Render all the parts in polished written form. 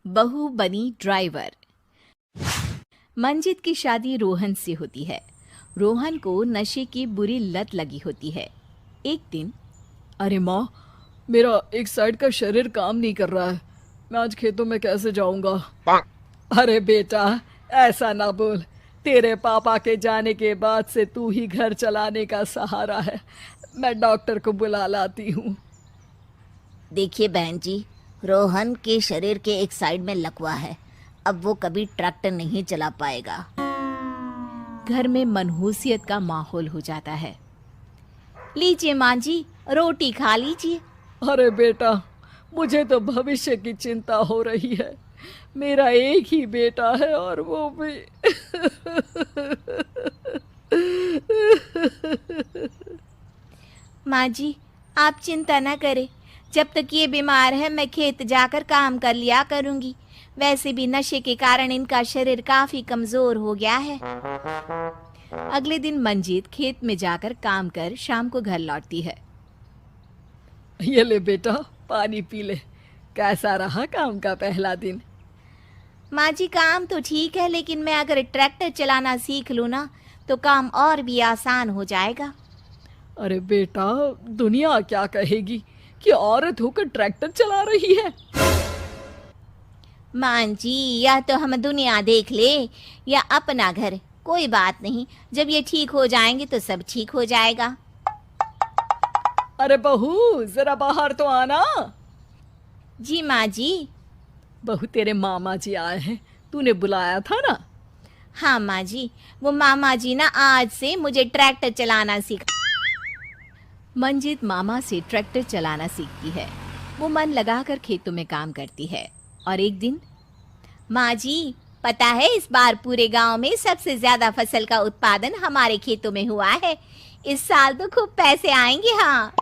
बहू बनी ड्राइवर। मंजित की शादी रोहन से होती है। रोहन को नशे की बुरी लत लगी होती है। एक दिन, अरे माँ, मेरा एक साइड का शरीर काम नहीं कर रहा है। मैं आज खेतों में कैसे जाऊंगा? अरे बेटा, ऐसा ना बोल। तेरे पापा के जाने के बाद से तू ही घर चलाने का सहारा है। मैं डॉक्टर को बुला लाती हूँ। देखिए बहन जी, रोहन के शरीर के एक साइड में लकवा है। अब वो कभी ट्रैक्टर नहीं चला पाएगा। घर में मनहूसियत का माहौल हो जाता है। लीजिए माँ जी, रोटी खा लीजिए। अरे बेटा, मुझे तो भविष्य की चिंता हो रही है। मेरा एक ही बेटा है और वो भी माँ जी, आप चिंता न करें। जब तक ये बीमार है मैं खेत जाकर काम कर लिया करूँगी। वैसे भी नशे के कारण इनका शरीर काफ़ी कमज़ोर हो गया है। अगले दिन मंजीत खेत में जाकर काम कर शाम को घर लौटती है। ये ले बेटा, पानी पी ले। कैसा रहा काम का पहला दिन? माँ जी, काम तो ठीक है, लेकिन मैं अगर ट्रैक्टर चलाना सीख लूँ ना तो काम और भी आसान हो जाएगा। अरे बेटा, दुनिया क्या कहेगी कि औरत होकर ट्रैक्टर चला रही है। माँ जी, या तो हम दुनिया देख ले या अपना घर, कोई बात नहीं। जब ये ठीक हो जाएंगे तो सब ठीक हो जाएगा। अरे बहू, जरा बाहर तो आना। जी माँ जी। बहू, तेरे मामा जी आए हैं, तूने बुलाया था ना? हाँ माँ जी, वो मामा जी ना आज से मुझे ट्रैक्टर चलाना सीखा। मंजित मामा से ट्रैक्टर चलाना सीखती है। वो मन लगाकर खेतों में काम करती है। और एक दिन, माँ जी, पता है इस बार पूरे गांव में सबसे ज्यादा फसल का उत्पादन हमारे खेतों में हुआ है। इस साल तो खूब पैसे आएंगे। हाँ।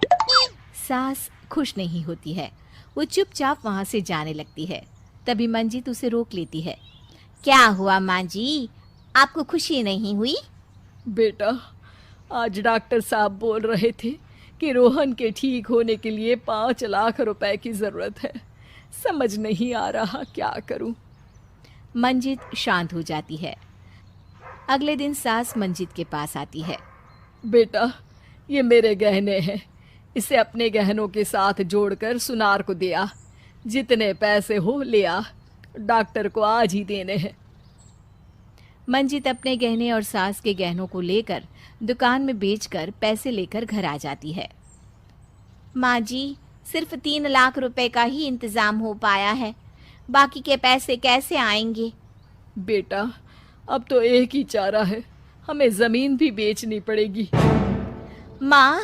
सास खुश नहीं होती है। वो चुपचाप वहां से जाने लगती है। तभी मंजित उसे रोक लेती है। क्या हुआ माँ जी, आपको खुशी नहीं हुई? बेटा, आज डॉक्टर साहब बोल रहे थे कि रोहन के ठीक होने के लिए 5 लाख रुपए की जरूरत है। समझ नहीं आ रहा क्या करूं। मंजित शांत हो जाती है। अगले दिन सास मंजित के पास आती है। बेटा, ये मेरे गहने हैं। इसे अपने गहनों के साथ जोड़कर सुनार को दे आ। जितने पैसे हो ले आ। डॉक्टर को आज ही देने हैं। मंजित अपने गहने और सास के गहनों को लेकर दुकान में बेचकर पैसे लेकर घर आ जाती है। माँ जी, सिर्फ 3 लाख रुपए का ही इंतजाम हो पाया है। बाकी के पैसे कैसे आएंगे? बेटा, अब तो एक ही चारा है, हमें जमीन भी बेचनी पड़ेगी। माँ,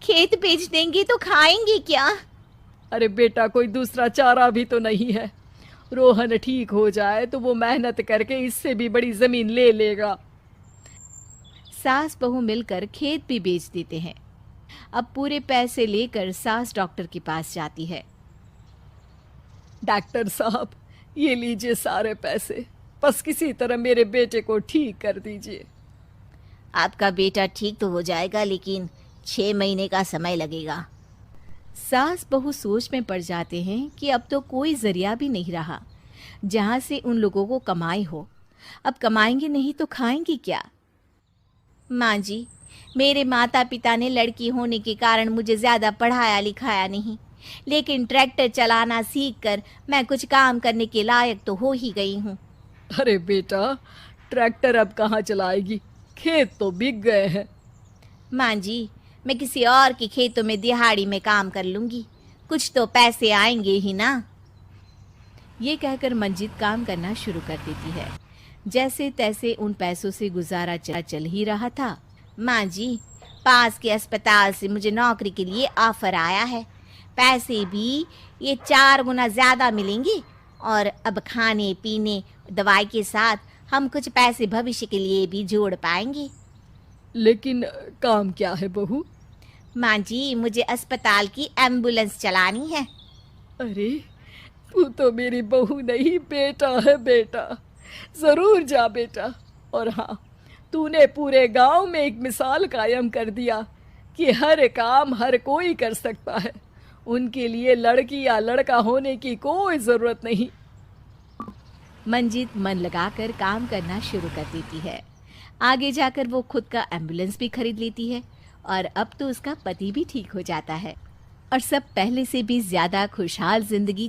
खेत बेच देंगे तो खाएंगे क्या? अरे बेटा, कोई दूसरा चारा भी तो नहीं है। रोहन ठीक हो जाए तो वो मेहनत करके इससे भी बड़ी जमीन ले लेगा। सास बहू मिलकर खेत भी बेच देते हैं। अब पूरे पैसे लेकर सास डॉक्टर के पास जाती है। डॉक्टर साहब, ये लीजिए सारे पैसे। बस किसी तरह मेरे बेटे को ठीक कर दीजिए। आपका बेटा ठीक तो हो जाएगा, लेकिन 6 महीने का समय लगेगा। सास बहू सोच में पड़ जाते हैं कि अब तो कोई जरिया भी नहीं रहा जहां से उन लोगों को कमाई हो। अब कमाएंगे नहीं तो खाएंगे क्या? माँ जी, मेरे माता पिता ने लड़की होने के कारण मुझे ज़्यादा पढ़ाया लिखाया नहीं, लेकिन ट्रैक्टर चलाना सीखकर मैं कुछ काम करने के लायक तो हो ही गई हूँ। अरे बेटा, ट्रैक्टर अब कहाँ चलाएगी? खेत तो बिक गए हैं। माँ जी, मैं किसी और के खेतों में दिहाड़ी में काम कर लूँगी, कुछ तो पैसे आएंगे ही ना। ये कहकर मंजित काम करना शुरू कर देती है। जैसे तैसे उन पैसों से गुजारा चल ही रहा था। माँ जी, पास के अस्पताल से मुझे नौकरी के लिए ऑफर आया है। पैसे भी ये 4 गुना ज़्यादा मिलेंगे और अब खाने पीने दवाई के साथ हम कुछ पैसे भविष्य के लिए भी जोड़ पाएंगे। लेकिन काम क्या है बहू? माँ जी, मुझे अस्पताल की एम्बुलेंस चलानी है। अरे, तू तो मेरी बहू नहीं, बेटा है बेटा। जरूर जा बेटा। और हाँ, तूने पूरे गांव में एक मिसाल कायम कर दिया कि हर काम हर कोई कर सकता है। उनके लिए लड़की या लड़का होने की कोई जरूरत नहीं। मंजित मन लगाकर काम करना शुरू कर देती है। आगे जाकर वो खुद का एम्बुलेंस भी खरीद लेती है और अब तो उसका पति भी ठीक हो जाता है और सब पहले से भी ज्यादा खुशहाल जिंदगी